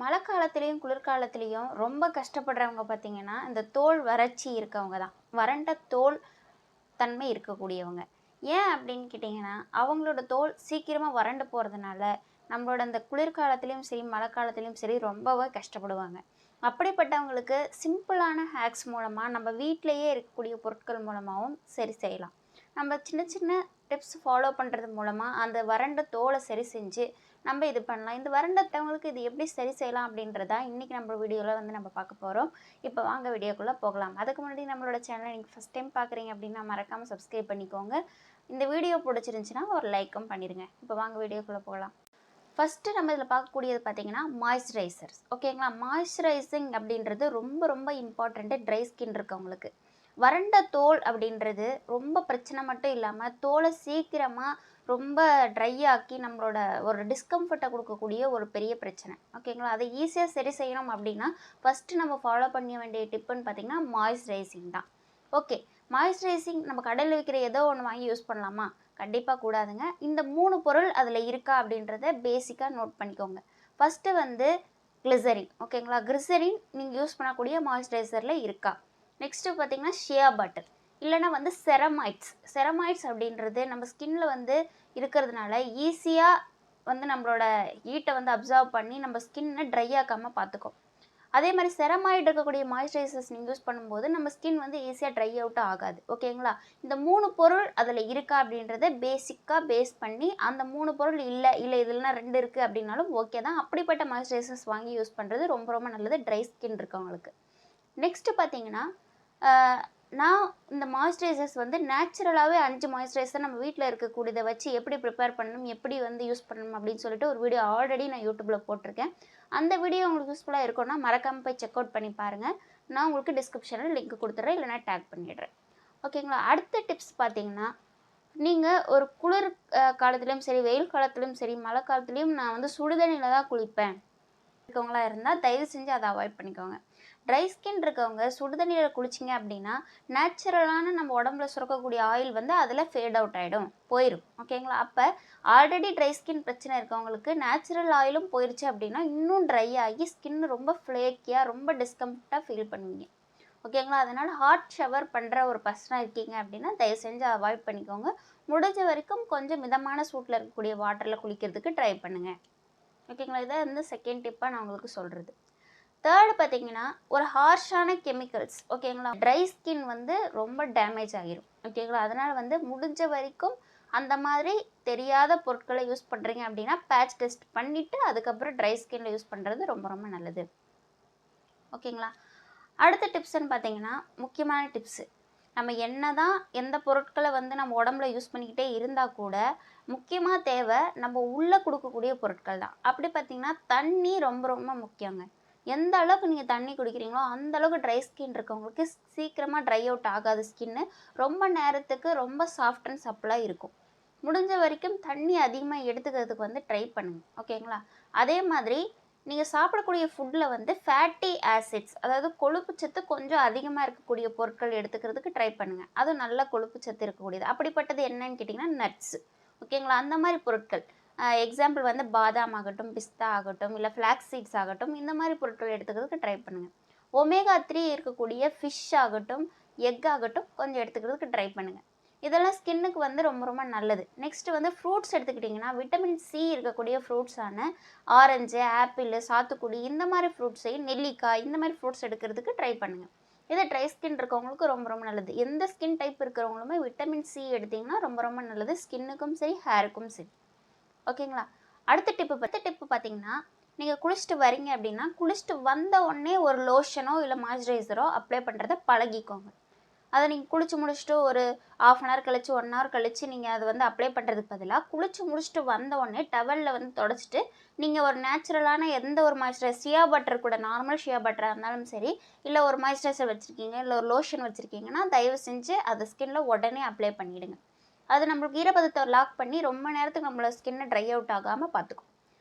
மழை காலத்துலேயும் குளிர்காலத்துலேயும் ரொம்ப கஷ்டப்படுறவங்க பார்த்திங்கன்னா இந்த தோல் வறட்சி இருக்கவங்க தான். வறண்ட தோல் தன்மை இருக்கக்கூடியவங்க. ஏன் அப்படின்னு கேட்டிங்கன்னா அவங்களோட தோல் சீக்கிரமாக வறண்டு போகிறதுனால நம்மளோட அந்த குளிர்காலத்துலேயும் சரி மழை காலத்துலேயும் சரி ரொம்பவே கஷ்டப்படுவாங்க. அப்படிப்பட்டவங்களுக்கு சிம்பிளான ஹேக்ஸ் மூலமாக நம்ம வீட்டிலையே இருக்கக்கூடிய பொருட்கள் மூலமாகவும் சரி செய்யலாம். நம்ம சின்ன சின்ன டிப்ஸ் ஃபாலோ பண்ணுறது மூலமாக அந்த வறண்ட தோலை சரி செஞ்சு நம்ம இது பண்ணலாம். இந்த வறண்டவங்களுக்கு இது எப்படி சரி செய்யலாம் அப்படின்றதா இன்றைக்கி நம்ம வீடியோவில் வந்து நம்ம பார்க்க போகிறோம். இப்போ வாங்க வீடியோக்குள்ளே போகலாம். அதுக்கு முன்னாடி நம்மளோட சேனலை நீங்கள் ஃபஸ்ட் டைம் பார்க்குறீங்க அப்படின்னா மறக்காமல் சப்ஸ்கிரைப் பண்ணிக்கோங்க. இந்த வீடியோ பிடிச்சிருந்துச்சின்னா ஒரு லைக்கும் பண்ணிடுங்க. இப்போ வாங்க வீடியோக்குள்ளே போகலாம். ஃபஸ்ட்டு நம்ம இதில் பார்க்கக்கூடியது பார்த்திங்கன்னா மாய்ஸ்சரைசர்ஸ். ஓகேங்களா, மாய்ஸ்சரைசிங் அப்படின்றது ரொம்ப ரொம்ப இம்பார்ட்டண்ட்டு ட்ரை ஸ்கின் இருக்கவங்களுக்கு. வறண்ட தோல் அப்படின்றது ரொம்ப பிரச்சனை மட்டும் இல்லாமல் தோலை சீக்கிரமாக ரொம்ப ட்ரை ஆக்கி நம்மளோட ஒரு டிஸ்கம்ஃபர்ட்டை கொடுக்கக்கூடிய ஒரு பெரிய பிரச்சனை. ஓகேங்களா, அதை ஈஸியாக சரி செய்யணும் அப்படின்னா ஃபஸ்ட்டு நம்ம ஃபாலோ பண்ண வேண்டிய டிப்புன்னு பார்த்திங்கன்னா மாய்ஸ்சரைசிங் தான். ஓகே, மாய்ஸ்சரைசிங் நம்ம கடையில் விற்கிற ஏதோ ஒன்று வாங்கி யூஸ் பண்ணலாமா? கண்டிப்பாக கூடாதுங்க. இந்த 3 பொருள் அதில் இருக்கா அப்படின்றத பேசிக்காக நோட் பண்ணிக்கோங்க. ஃபஸ்ட்டு வந்து கிளிசரின். ஓகேங்களா, கிளிசரின் நீங்கள் யூஸ் பண்ணக்கூடிய மாய்ஸ்சரைசரில் இருக்கா? நெக்ஸ்ட்டு பார்த்திங்கன்னா ஷியா பட்டர், இல்லைனா வந்து செரமைட்ஸ் அப்படின்றது நம்ம ஸ்கின்ல வந்து இருக்கிறதுனால ஈஸியாக வந்து நம்மளோட ஹீட்டை வந்து அப்சர்வ் பண்ணி நம்ம ஸ்கின்னை ட்ரை ஆக்காமல் பார்த்துக்கும். அதே மாதிரி செரமைட் இருக்கக்கூடிய மாய்ஸ்சரைசர்ஸ் நீங்கள் யூஸ் பண்ணும்போது நம்ம ஸ்கின் வந்து ஈஸியாக ட்ரை அவுட் ஆகாது. ஓகேங்களா, இந்த 3 பொருள் அதில் இருக்கா அப்படின்றத பேசிக்காக பேஸ் பண்ணி அந்த 3 பொருள் இல்லை இதுலனா 2 இருக்குது அப்படின்னாலும் ஓகே தான். அப்படிப்பட்ட மாய்ஸ்சரைசர்ஸ் வாங்கி யூஸ் பண்ணுறது ரொம்ப ரொம்ப நல்லது ட்ரை ஸ்கின் இருக்கவங்களுக்கு. நெக்ஸ்ட்டு பார்த்தீங்கன்னா நான் இந்த மாய்ஸ்சரைசர்ஸ் வந்து நேச்சுரலாகவே 5 மாய்ஸ்சரைசர் நம்ம வீட்டில் இருக்கக்கூடியதை வச்சு எப்படி ப்ரிப்பேர் பண்ணணும், எப்படி வந்து யூஸ் பண்ணணும் அப்படின்னு சொல்லிட்டு ஒரு வீடியோ ஆல்ரெடி நான் யூடியூப்பில் போட்டிருக்கேன். அந்த வீடியோ உங்களுக்கு யூஸ்ஃபுல்லாக இருக்கும்னா மறக்காமல் போய் செக் அவுட் பண்ணி பாருங்கள். நான் உங்களுக்கு டிஸ்கிரிப்ஷனில் லிங்க் கொடுத்துட்றேன், இல்லைனா டேக் பண்ணிடுறேன். ஓகேங்களா, அடுத்த டிப்ஸ் பார்த்தீங்கன்னா நீங்கள் ஒரு குளிர் காலத்துலேயும் சரி வெயில் காலத்துலேயும் சரி மழை காலத்துலேயும் நான் வந்து சுடுதண்ணியில் தான் குளிப்பேன் இருக்கவங்களா இருந்தால் தயவு செஞ்சு அதை அவாய்ட் பண்ணிக்கோங்க. ட்ரை ஸ்கின் இருக்கவங்க சுடுதண்ணியில் குளிச்சிங்க அப்படின்னா நேச்சுரலான நம்ம உடம்புல சுரக்கக்கூடிய ஆயில் வந்து அதில் ஃபேட் அவுட் ஆகிடும், போயிடும். ஓகேங்களா, அப்போ ஆல்ரெடி ட்ரை ஸ்கின் பிரச்சனை இருக்கவங்களுக்கு நேச்சுரல் ஆயிலும் போயிடுச்சு அப்படின்னா இன்னும் ட்ரை ஆகி ஸ்கின் ரொம்ப ஃப்ளேக்கியாக ரொம்ப டிஸ்கம்ஃபர்ட்டாக ஃபீல் பண்ணுவீங்க. ஓகேங்களா, அதனால் ஹாட் ஷவர் பண்ணுற ஒரு பர்சனாக இருக்கீங்க அப்படின்னா தயவு செஞ்சு அவாய்ட் பண்ணிக்கோங்க. முடிஞ்ச வரைக்கும் கொஞ்சம் மிதமான சூட்டில் இருக்கக்கூடிய வாட்டரில் குளிக்கிறதுக்கு ட்ரை பண்ணுங்கள். ஓகேங்களா, இதை வந்து செகண்ட் டிப்பாக நான் உங்களுக்கு சொல்கிறது. தேர்டு பார்த்தீங்கன்னா ஒரு ஹார்ஷான கெமிக்கல்ஸ். ஓகேங்களா, ட்ரை ஸ்கின் வந்து ரொம்ப டேமேஜ் ஆகிரும். ஓகேங்களா, அதனால் வந்து முடிஞ்ச வரைக்கும் அந்த மாதிரி தெரியாத பொருட்களை யூஸ் பண்ணுறீங்க அப்படின்னா பேட்ச் டெஸ்ட் பண்ணிவிட்டு அதுக்கப்புறம் ட்ரை ஸ்கின்னில் யூஸ் பண்ணுறது ரொம்ப ரொம்ப நல்லது. ஓகேங்களா, அடுத்த டிப்ஸ்ன்னு பார்த்தீங்கன்னா முக்கியமான டிப்ஸு. நம்ம என்ன தான் எந்த பொருட்களை வந்து நம்ம உடம்புல யூஸ் பண்ணிக்கிட்டே இருந்தால் கூட முக்கியமாக தேவை நம்ம உள்ளே கொடுக்கக்கூடிய பொருட்கள் தான். அப்படி பார்த்திங்கன்னா தண்ணி ரொம்ப ரொம்ப முக்கியங்க. எந்த அளவுக்கு நீங்கள் தண்ணி குடிக்கிறீங்களோ அந்த அளவுக்கு ட்ரை ஸ்கின் இருக்கவங்களுக்கு சீக்கிரமாக ட்ரை அவுட் ஆகாது. ஸ்கின்னு ரொம்ப நேரத்துக்கு ரொம்ப சாஃப்ட் அண்ட் சப்பிளாக இருக்கும். முடிஞ்ச வரைக்கும் தண்ணி அதிகமாக எடுத்துக்கிறதுக்கு வந்து ட்ரை பண்ணுங்கள். ஓகேங்களா, அதே மாதிரி நீங்கள் சாப்பிடக்கூடிய ஃபுட்டில் வந்து ஃபேட்டி ஆசிட்ஸ், அதாவது கொழுப்பு சத்து கொஞ்சம் அதிகமாக இருக்கக்கூடிய பொருட்கள் எடுத்துக்கிறதுக்கு ட்ரை பண்ணுங்கள். அதுவும் நல்ல கொழுப்பு சத்து இருக்கக்கூடியது. அப்படிப்பட்டது என்னன்னு கேட்டிங்கன்னா நட்ஸு. ஓகேங்களா, அந்த மாதிரி பொருட்கள் எக்ஸாம்பிள் வந்து பாதாம் ஆகட்டும், பிஸ்தா ஆகட்டும், இல்லை ஃப்ளாக்ஸ் சீட்ஸ் ஆகட்டும், இந்த மாதிரி பொருட்கள் எடுத்துக்கிறதுக்கு ட்ரை பண்ணுங்கள். ஒமேகா 3 இருக்கக்கூடிய ஃபிஷ் ஆகட்டும், எக் ஆகட்டும் கொஞ்சம் எடுத்துக்கிறதுக்கு ட்ரை பண்ணுங்கள். இதெல்லாம் ஸ்கின்னுக்கு வந்து ரொம்ப ரொம்ப நல்லது. நெக்ஸ்ட்டு வந்து ஃப்ரூட்ஸ் எடுத்துக்கிட்டிங்கன்னா விட்டமின் சி இருக்கக்கூடிய ஃப்ரூட்ஸான ஆரஞ்சு, ஆப்பிள், சாத்துக்குடி இந்த மாதிரி ஃப்ரூட்ஸையும் நெல்லிக்காய் இந்த மாதிரி ஃப்ரூட்ஸ் எடுக்கிறதுக்கு ட்ரை பண்ணுங்கள். இது ட்ரை ஸ்கின் இருக்கவங்களுக்கு ரொம்ப ரொம்ப நல்லது. எந்த ஸ்கின் டைப் இருக்கிறவங்களுமே விட்டமின் சி எடுத்திங்கன்னா ரொம்ப ரொம்ப நல்லது, ஸ்கின்னுக்கும் சரி ஹேருக்கும் சரி. ஓகேங்களா, அடுத்த டிப்பு பார்த்தீங்கன்னா நீங்கள் குளிச்சுட்டு வரீங்க அப்படின்னா குளிச்சுட்டு வந்த உடனே ஒரு லோஷனோ இல்லை மாய்ஸ்சரைசரோ அப்ளை பண்ணுறதை பழகிக்கோங்க. அதை நீங்கள் குளிச்சு முடிச்சுட்டு ஒரு 1/2 hour கழிச்சு 1 hour கழிச்சு நீங்கள் அதை வந்து அப்ளை பண்ணுறதுக்கு பதிலாக குளிச்சு முடிச்சுட்டு வந்த உடனே டவலில் வந்து தொடச்சிட்டு நீங்கள் ஒரு நேச்சுரலான எந்த ஒரு மாய்ஸ்சரைசர், ஷியா பட்டர் கூட நார்மல் ஷியா பட்டராக இருந்தாலும் சரி, இல்லை ஒரு மாய்ஸ்சரைசர் வச்சுருக்கீங்க இல்லை ஒரு லோஷன் வச்சுருக்கீங்கன்னா தயவு செஞ்சு அதை ஸ்கின்னில் உடனே அப்ளை பண்ணிவிடுங்க. அது நம்மளுக்கு ஈரப்பதத்தை லாக் பண்ணி ரொம்ப நேரத்துக்கு நம்மளோட ஸ்கின்னை ட்ரை அவுட் ஆகாமல் பார்த்துக்கும்.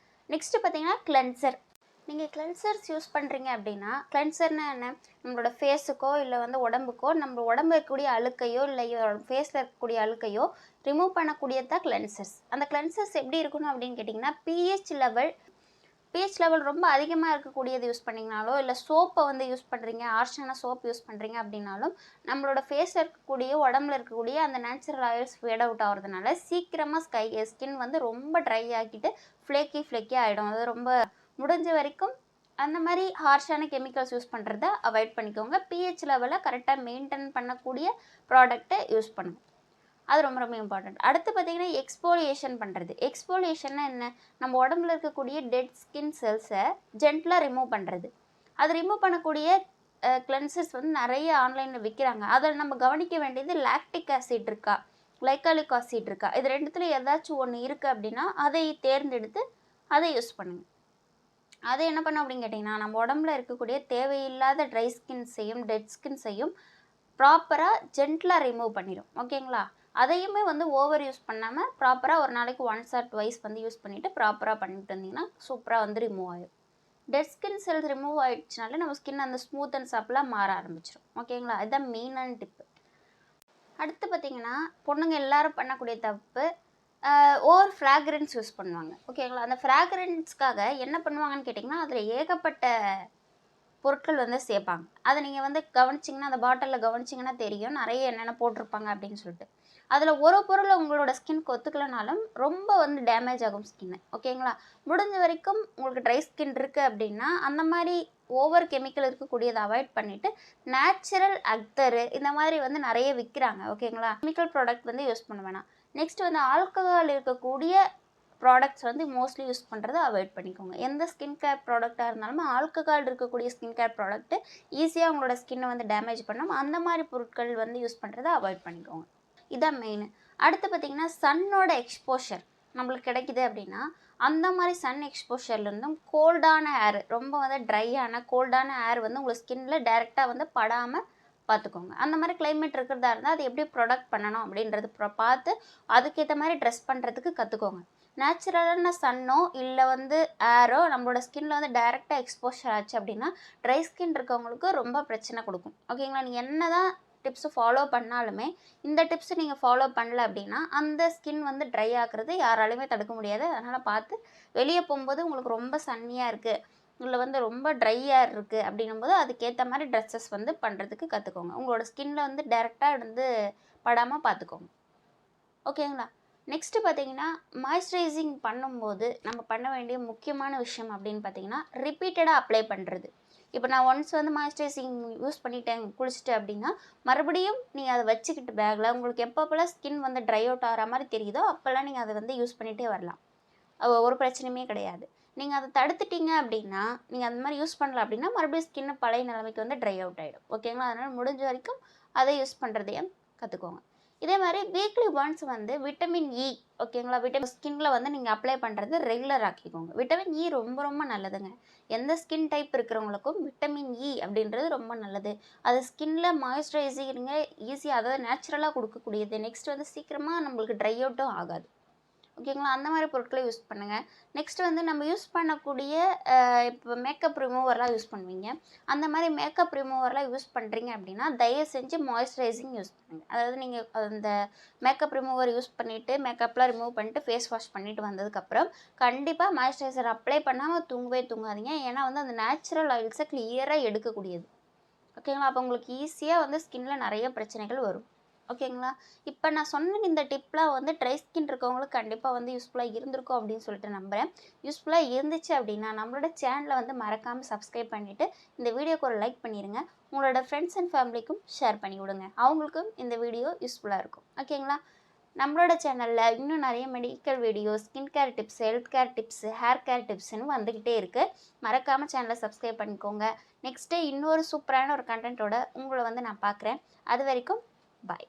நெக்ஸ்ட்டு பார்த்தீங்கன்னா கிளென்சர். நீங்கள் கிளென்சர்ஸ் யூஸ் பண்ணுறீங்க அப்படின்னா கிளென்சர்னா என்ன, நம்மளோட ஃபேஸுக்கோ இல்லை வந்து உடம்புக்கோ நம்ம உடம்புல இருக்கக்கூடிய அழுக்கையோ இல்லை ஃபேஸில் இருக்கக்கூடிய அழுக்கையோ ரிமூவ் பண்ணக்கூடியது தான் கிளென்சர்ஸ். அந்த கிளென்சர்ஸ் எப்படி இருக்கணும் அப்படின்னு கேட்டிங்கன்னா பிஹெச் லெவல் pH லெவல் ரொம்ப அதிகமாக இருக்கக்கூடியது யூஸ் பண்ணிங்கனாலோ இல்லை சோப்பை வந்து யூஸ் பண்ணுறீங்க, ஹார்ஷான சோப் யூஸ் பண்ணுறீங்க அப்படின்னாலும் நம்மளோட ஃபேஸில் இருக்கக்கூடிய உடம்புல இருக்கக்கூடிய அந்த நேச்சுரல் ஆயில்ஸ் ஃபேட் அவுட் ஆகிறதுனால சீக்கிரமாக ஸ்கின் வந்து ரொம்ப ட்ரை ஆக்கிட்டு ஃப்ளேக்கி ஆகிடும். அது ரொம்ப முடிஞ்ச வரைக்கும் அந்த மாதிரி ஹார்ஷான கெமிக்கல்ஸ் யூஸ் பண்ணுறத அவாய்ட் பண்ணிக்கோங்க. பிஹெச் லெவலை கரெக்டாக மெயின்டைன் பண்ணக்கூடிய ப்ராடக்ட்டை யூஸ் பண்ணுங்கள். அது ரொம்ப ரொம்ப இம்பார்ட்டண்ட். அடுத்து பார்த்தீங்கன்னா எக்ஸ்போலியேஷன் பண்ணுறது. எக்ஸ்போலியேஷன்னா என்ன? நம்ம உடம்புல இருக்கக்கூடிய டெட் ஸ்கின் செல்ஸை ஜென்டலாக ரிமூவ் பண்ணுறது. அது ரிமூவ் பண்ணக்கூடிய கிளென்சர்ஸ் வந்து நிறைய ஆன்லைனில் விற்கிறாங்க. அதில் நம்ம கவனிக்க வேண்டியது லாக்டிக் ஆசிட் இருக்கா, கிளைகாலிக் ஆசிட் இருக்கா, இது ரெண்டுத்துல ஏதாச்சும் ஒன்று இருக்குது அப்படின்னா அதை தேர்ந்தெடுத்து அதை யூஸ் பண்ணுங்கள். அது என்ன பண்ணும் அப்படின்னு கேட்டிங்கன்னா, நம்ம உடம்புல இருக்கக்கூடிய தேவையில்லாத ட்ரை ஸ்கின்ஸையும் டெட் ஸ்கின்ஸையும் ப்ராப்பராக ஜென்டலாக ரிமூவ் பண்ணிடும். ஓகேங்களா? அதையுமே வந்து ஓவர் யூஸ் பண்ணாமல் ப்ராப்பராக ஒரு நாளைக்கு ஒன்ஸ் ஆர் ட்வைஸ் வந்து யூஸ் பண்ணிவிட்டு ப்ராப்பராக பண்ணிட்டு வந்தீங்கன்னா சூப்பராக வந்து ரிமூவ் ஆகிடும். டெட் ஸ்கின் செல்ஸ் ரிமூவ் ஆகிடுச்சுனாலே நம்ம ஸ்கின் அந்த ஸ்மூத் அண்ட் சாப்பிளாக மாற ஆரம்பிச்சிடும். ஓகேங்களா? இதுதான் மெயினான டிப்பு. அடுத்து பார்த்தீங்கன்னா, பொண்ணுங்க எல்லாரும் பண்ணக்கூடிய தப்பு ஓவர் ஃப்ராக்ரன்ஸ் யூஸ் பண்ணுவாங்க. ஓகேங்களா? அந்த ஃப்ராக்ரன்ஸ்க்காக என்ன பண்ணுவாங்கன்னு கேட்டிங்கன்னா, அதில் ஏகப்பட்ட பொருட்கள் வந்து சேர்ப்பாங்க. அதை நீங்கள் வந்து கவனிச்சிங்கன்னா, அந்த பாட்டிலில் கவனிச்சிங்கன்னா தெரியும் நிறைய என்னென்ன போட்டிருப்பாங்க அப்படின்னு சொல்லிட்டு. அதில் ஒரு பொருள் உங்களோட ஸ்கின்க்கு ஒத்துக்கலைனாலும் ரொம்ப வந்து டேமேஜ் ஆகும் ஸ்கின்னு. ஓகேங்களா? முடிஞ்ச வரைக்கும் உங்களுக்கு ட்ரை ஸ்கின் இருக்குது அப்படின்னா அந்த மாதிரி ஓவர் கெமிக்கல் இருக்கக்கூடியதை அவாய்ட் பண்ணிவிட்டு நேச்சுரல் அக்தரு இந்த மாதிரி வந்து நிறைய விற்கிறாங்க. ஓகேங்களா? கெமிக்கல் ப்ராடக்ட் வந்து யூஸ் பண்ண வேணாம். நெக்ஸ்ட் வந்து ஆல்கஹால் இருக்கக்கூடிய ப்ராடக்ட்ஸ் வந்து மோஸ்ட்லி யூஸ் பண்ணுறதை அவாய்ட் பண்ணிக்கோங்க. எந்த ஸ்கின் கேர் ப்ராடக்டாக இருந்தாலும் ஆல்கஹால் இருக்கக்கூடிய ஸ்கின் கேர் ப்ராடக்ட்டு ஈஸியாக உங்களோட ஸ்கின்னை வந்து டேமேஜ் பண்ணணும். அந்த மாதிரி பொருட்கள் வந்து யூஸ் பண்ணுறதை அவாய்ட் பண்ணிக்கோங்க. இதான் மெயின். அடுத்து பார்த்திங்கன்னா சன்னோட எக்ஸ்போஷர் நம்மளுக்கு கிடைக்குது அப்படின்னா அந்த மாதிரி சன் எக்ஸ்போஷர்லேருந்தும் கோல்டான ஏர், ரொம்ப வந்து ட்ரையான கோல்டான ஏர் வந்து உங்கள் ஸ்கின்ல டைரெக்டாக வந்து படாமல் பார்த்துக்கோங்க. அந்த மாதிரி கிளைமேட் இருக்கிறதா இருந்தால் அது எப்படி ப்ரொடக்ட் பண்ணணும் அப்படின்றது பார்த்து அதுக்கேற்ற மாதிரி ட்ரெஸ் பண்ணுறதுக்கு கற்றுக்கோங்க. நேச்சுரலான சன்னோ இல்லை வந்து ஏரோ நம்மளோட ஸ்கின்ல வந்து டைரெக்டாக எக்ஸ்போஷர் ஆச்சு அப்படின்னா ட்ரை ஸ்கின் இருக்கவங்களுக்கு ரொம்ப பிரச்சனை கொடுக்கும். ஓகேங்களா? நீங்கள் என்ன தான் டிப்ஸு ஃபாலோ பண்ணாலுமே இந்த டிப்ஸு நீங்கள் ஃபாலோ பண்ணல அப்படின்னா அந்த ஸ்கின் வந்து ட்ரை ஆக்குறது யாராலையுமே தடுக்க முடியாது. அதனால் பார்த்து வெளியே போகும்போது உங்களுக்கு ரொம்ப சன்னியாக இருக்குது இல்லை வந்து ரொம்ப ட்ரையாக இருக்குது அப்படின்னும்போது அதுக்கேற்ற மாதிரி ட்ரெஸ்ஸஸ் வந்து பண்ணுறதுக்கு கற்றுக்கோங்க. உங்களோட ஸ்கின்ல வந்து டைரெக்டாக வந்து படாமல் பார்த்துக்கோங்க. ஓகேங்களா? நெக்ஸ்ட்டு பார்த்தீங்கன்னா மாய்ஸ்சரைசிங் பண்ணும்போது நம்ம பண்ண வேண்டிய முக்கியமான விஷயம் அப்படின்னு பார்த்தீங்கன்னா ரிப்பீட்டடாக அப்ளை பண்ணுறது. இப்போ நான் ஒன்ஸ் வந்து மாய்ஸ்சரைசிங் யூஸ் பண்ணிட்டேன் குளிச்சுட்டு அப்படின்னா மறுபடியும் நீங்கள் அதை வச்சுக்கிட்டு பேக்கில் உங்களுக்கு எப்பப்போலாம் ஸ்கின் வந்து ட்ரை அவுட் ஆகிற மாதிரி தெரியுதோ அப்போல்லாம் நீங்கள் அதை வந்து யூஸ் பண்ணிகிட்டே வரலாம். ஒரு பிரச்சனையுமே கிடையாது. நீங்கள் அதை தடுத்துட்டீங்க அப்படின்னா நீங்கள் அந்த மாதிரி யூஸ் பண்ணல அப்படின்னா மறுபடியும் ஸ்கின்னு பழைய நிலைமைக்கு வந்து ட்ரை அவுட் ஆகிடும். ஓகேங்களா? அதனால் முடிஞ்ச வரைக்கும் அதை யூஸ் பண்ணுறதையும் கற்றுக்கோங்க. இதே மாதிரி வீக்லி ஒன்ஸ் வந்து விட்டமின் இ, ஓகேங்களா, விட்டமின் ஸ்கின்ல வந்து நீங்கள் அப்ளை பண்ணுறது ரெகுலர் ஆக்கிக்கோங்க. விட்டமின் இ ரொம்ப ரொம்ப நல்லதுங்க. எந்த ஸ்கின் டைப் இருக்கிறவங்களுக்கும் விட்டமின் இ அப்படின்றது ரொம்ப நல்லது. அது ஸ்கின்ல மாய்ஸ்சரைசிங்க ஈஸியாக அதாவது நேச்சுரலாக கொடுக்கக்கூடியது. நெக்ஸ்ட் வந்து சீக்கிரமாக நம்மளுக்கு ட்ரை அவுட்டும் ஆகாது. ஓகேங்களா? அந்த மாதிரி பொருட்களை யூஸ் பண்ணுங்கள். நெக்ஸ்ட் வந்து நம்ம யூஸ் பண்ணக்கூடிய இப்போ மேக்கப் ரிமூவர்லாம் யூஸ் பண்ணுவீங்க. அந்த மாதிரி மேக்கப் ரிமூவர்லாம் யூஸ் பண்ணுறீங்க அப்படின்னா தயவு செஞ்சு மாய்ஸ்சரைசிங் யூஸ் பண்ணுங்கள். அதாவது நீங்கள் அந்த மேக்கப் ரிமூவர் யூஸ் பண்ணிவிட்டு மேக்கப்லாம் ரிமூவ் பண்ணிட்டு ஃபேஸ் வாஷ் பண்ணிவிட்டு வந்ததுக்கப்புறம் கண்டிப்பாக மாய்ஸ்சரைசர் அப்ளை பண்ணாமல் தூங்காதீங்க. ஏன்னா வந்து அந்த நேச்சுரல் ஆயில்ஸை கிளியராக எடுக்கக்கூடியது. ஓகேங்களா? அப்போ உங்களுக்கு ஈஸியாக வந்து ஸ்கின்ல நிறைய பிரச்சனைகள் வரும். ஓகேங்களா? இப்போ நான் சொன்ன இந்த டிப்லாம் வந்து ட்ரை ஸ்கின் இருக்கவங்களுக்கு கண்டிப்பாக வந்து யூஸ்ஃபுல்லாக இருந்திருக்கும் அப்படின்னு சொல்லிட்டு நம்புகிறேன். யூஸ்ஃபுல்லாக இருந்துச்சு அப்படின்னா நம்மளோட சேனலை வந்து மறக்காமல் சப்ஸ்கிரைப் பண்ணிவிட்டு இந்த வீடியோக்கு ஒரு லைக் பண்ணிடுங்க. உங்களோட ஃப்ரெண்ட்ஸ் அண்ட் ஃபேமிலிக்கும் ஷேர் பண்ணி விடுங்க. அவங்களுக்கும் இந்த வீடியோ யூஸ்ஃபுல்லாக இருக்கும். ஓகேங்களா? நம்மளோட சேனலில் இன்னும் நிறைய medical videos, skin care tips, health care tips, hair care டிப்ஸ்னு வந்துக்கிட்டே இருக்குது. மறக்காமல் சேனலை சப்ஸ்கிரைப் பண்ணிக்கோங்க. நெக்ஸ்ட்டு இன்னொரு சூப்பரான ஒரு கண்டென்ட்டோட உங்களை வந்து நான் பார்க்குறேன். அது வரைக்கும் பாய்.